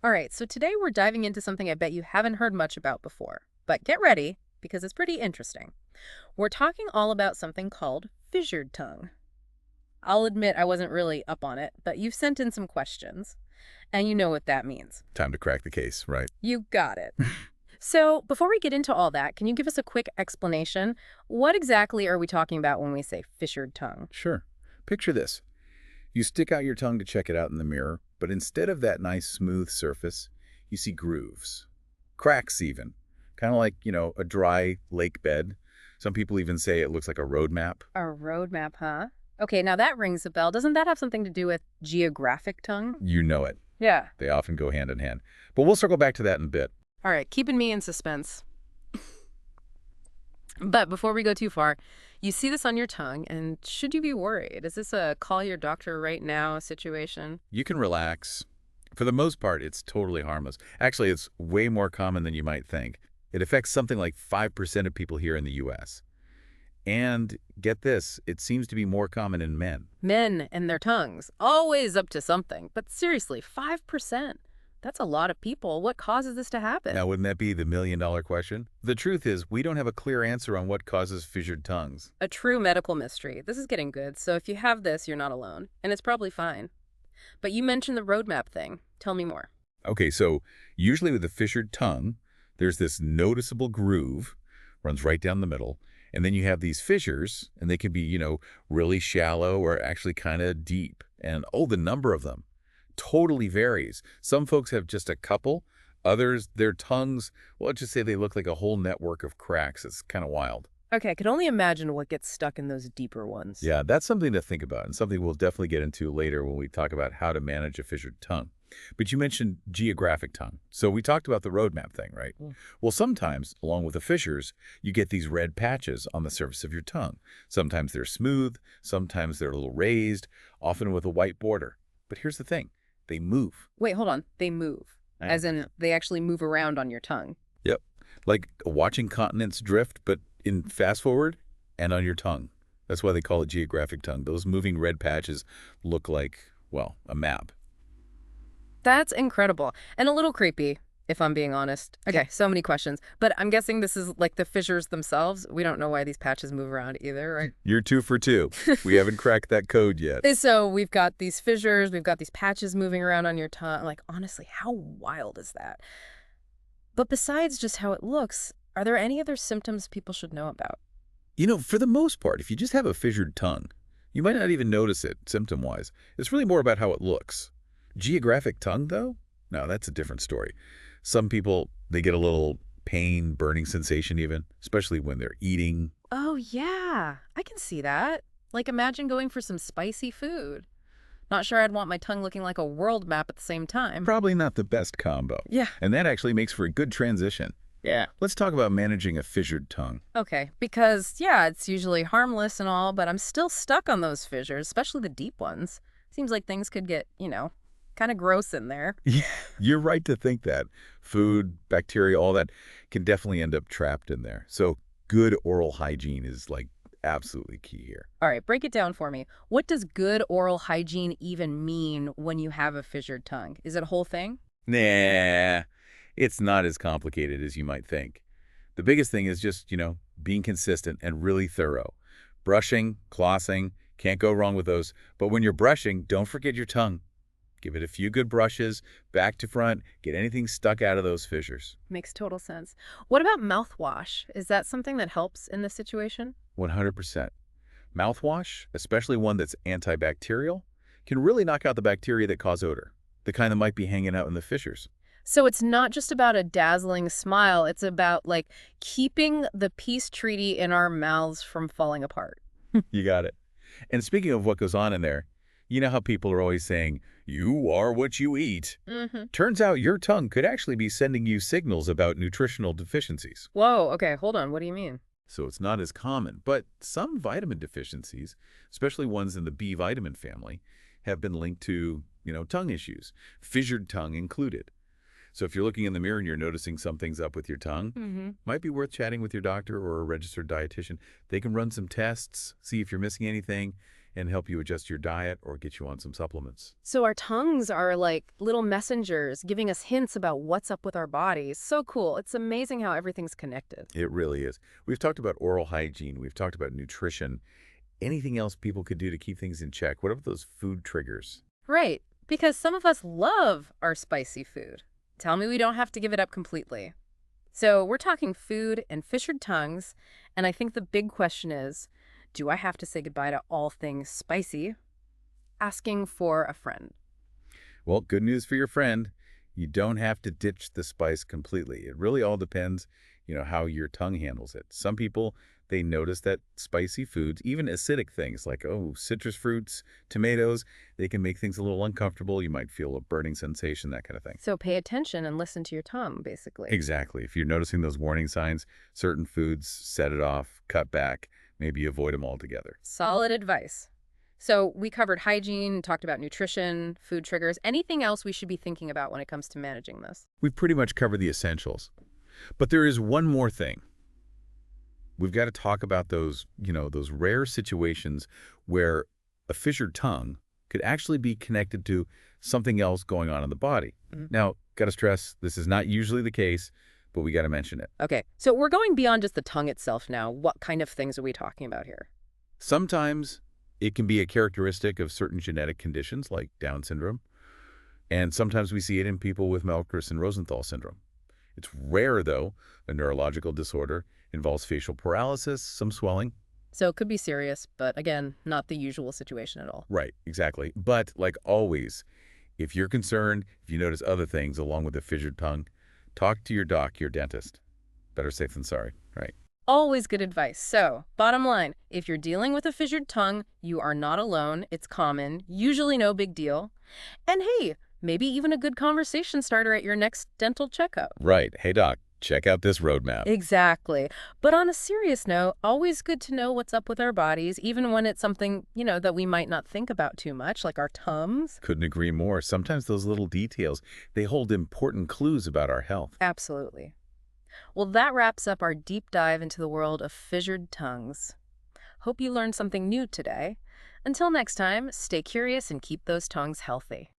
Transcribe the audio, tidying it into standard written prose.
All right, so today we're diving into something I bet you haven't heard much about before. But get ready, because it's pretty interesting. We're talking all about something called fissured tongue. I'll admit I wasn't really up on it, but you've sent in some questions, and you know what that means. Time to crack the case, right? You got it. So, before we get into all that, can you give us a quick explanation? What exactly are we talking about when we say fissured tongue? Sure. Picture this. You stick out your tongue to check it out in the mirror, but instead of that nice smooth surface, you see grooves. Cracks even. Kind of like, a dry lake bed. Some people even say it looks like a road map. A roadmap, huh? Okay, now that rings a bell. Doesn't that have something to do with geographic tongue? You know it. Yeah. They often go hand in hand. But we'll circle back to that in a bit. All right, keeping me in suspense. But before we go too far, you see this on your tongue, and should you be worried? Is this a call your doctor right now situation? You can relax. For the most part, it's totally harmless. Actually, it's way more common than you might think. It affects something like 5% of people here in the U.S. And get this, it seems to be more common in men. Men and their tongues, always up to something. But seriously, 5%. That's a lot of people. What causes this to happen? Now, wouldn't that be the million-dollar question? The truth is, we don't have a clear answer on what causes fissured tongues. A true medical mystery. This is getting good, so if you have this, you're not alone. And it's probably fine. But you mentioned the roadmap thing. Tell me more. Okay, so usually with a fissured tongue, there's this noticeable groove, runs right down the middle, and then you have these fissures, and they can be, really shallow or actually kind of deep. And, the number of them totally varies. Some folks have just a couple. Others, their tongues, well, let's just say they look like a whole network of cracks. It's kind of wild. Okay, I can only imagine what gets stuck in those deeper ones. Yeah, that's something to think about and something we'll definitely get into later when we talk about how to manage a fissured tongue. But you mentioned geographic tongue. So we talked about the roadmap thing, right? Mm. Well, sometimes, along with the fissures, you get these red patches on the surface of your tongue. Sometimes they're smooth, sometimes they're a little raised, often with a white border. But here's the thing. They move. Wait, hold on. They move. Right. As in, they actually move around on your tongue. Yep. Like watching continents drift, but in fast forward and on your tongue. That's why they call it geographic tongue. Those moving red patches look like, well, a map. That's incredible. And a little creepy, if I'm being honest. Okay, so many questions. But I'm guessing this is like the fissures themselves. We don't know why these patches move around either, right? You're 2 for 2. We haven't cracked that code yet. So we've got these fissures, we've got these patches moving around on your tongue. Like, honestly, how wild is that? But besides just how it looks, are there any other symptoms people should know about? For the most part, if you just have a fissured tongue, you might not even notice it symptom-wise. It's really more about how it looks. Geographic tongue, though? No, that's a different story. Some people, they get a little pain, burning sensation even, especially when they're eating. Oh, yeah. I can see that. Like, imagine going for some spicy food. Not sure I'd want my tongue looking like a world map at the same time. Probably not the best combo. Yeah. And that actually makes for a good transition. Yeah. Let's talk about managing a fissured tongue. Okay, because, yeah, it's usually harmless and all, but I'm still stuck on those fissures, especially the deep ones. Seems like things could get, kind of gross in there. Yeah, you're right to think that. Food, bacteria, all that can definitely end up trapped in there. So good oral hygiene is like absolutely key here. All right, break it down for me. What does good oral hygiene even mean when you have a fissured tongue? Is it a whole thing? Nah, it's not as complicated as you might think. The biggest thing is just, being consistent and really thorough. Brushing, flossing, can't go wrong with those. But when you're brushing, don't forget your tongue. Give it a few good brushes, back to front, get anything stuck out of those fissures. Makes total sense. What about mouthwash? Is that something that helps in this situation? 100%. Mouthwash, especially one that's antibacterial, can really knock out the bacteria that cause odor, the kind that might be hanging out in the fissures. So it's not just about a dazzling smile. It's about, like, keeping the peace treaty in our mouths from falling apart. You got it. And speaking of what goes on in there, you know how people are always saying, you are what you eat. Mm-hmm. Turns out your tongue could actually be sending you signals about nutritional deficiencies. Whoa, okay, hold on. What do you mean? So it's not as common, but some vitamin deficiencies, especially ones in the B vitamin family, have been linked to, tongue issues, fissured tongue included. So if you're looking in the mirror and you're noticing something's up with your tongue, might be worth chatting with your doctor or a registered dietitian. They can run some tests, see if you're missing anything, and help you adjust your diet or get you on some supplements. So our tongues are like little messengers giving us hints about what's up with our bodies. So cool. It's amazing how everything's connected. It really is. We've talked about oral hygiene. We've talked about nutrition. Anything else people could do to keep things in check? What about those food triggers? Right, because some of us love our spicy food. Tell me we don't have to give it up completely. So we're talking food and fissured tongues, and I think the big question is, do I have to say goodbye to all things spicy? Asking for a friend. Well, good news for your friend. You don't have to ditch the spice completely. It really all depends, how your tongue handles it. Some people, they notice that spicy foods, even acidic things like, citrus fruits, tomatoes, they can make things a little uncomfortable. You might feel a burning sensation, that kind of thing. So pay attention and listen to your tongue, basically. Exactly. If you're noticing those warning signs, certain foods, set it off, cut back, maybe avoid them altogether. Solid advice. So we covered hygiene, talked about nutrition, food triggers. Anything else we should be thinking about when it comes to managing this? We've pretty much covered the essentials. But there is one more thing. We've got to talk about those rare situations where a fissured tongue could actually be connected to something else going on in the body. Now, got to stress, this is not usually the case, but we got to mention it. Okay, so we're going beyond just the tongue itself now. What kind of things are we talking about here? Sometimes it can be a characteristic of certain genetic conditions like Down syndrome, and sometimes we see it in people with Malmquist and Rosenthal syndrome. It's rare, though. A neurological disorder involves facial paralysis, some swelling. So it could be serious, but again, not the usual situation at all. Right, exactly. But like always, if you're concerned, if you notice other things along with the fissured tongue, talk to your doc, your dentist. Better safe than sorry, right? Always good advice. So, bottom line, if you're dealing with a fissured tongue, you are not alone. It's common, usually no big deal. And hey, maybe even a good conversation starter at your next dental checkup. Right. Hey, doc, check out this roadmap. Exactly. But on a serious note, always good to know what's up with our bodies, even when it's something, that we might not think about too much, like our tongues. Couldn't agree more. Sometimes those little details, they hold important clues about our health. Absolutely. Well, that wraps up our deep dive into the world of fissured tongues. Hope you learned something new today. Until next time, stay curious and keep those tongues healthy.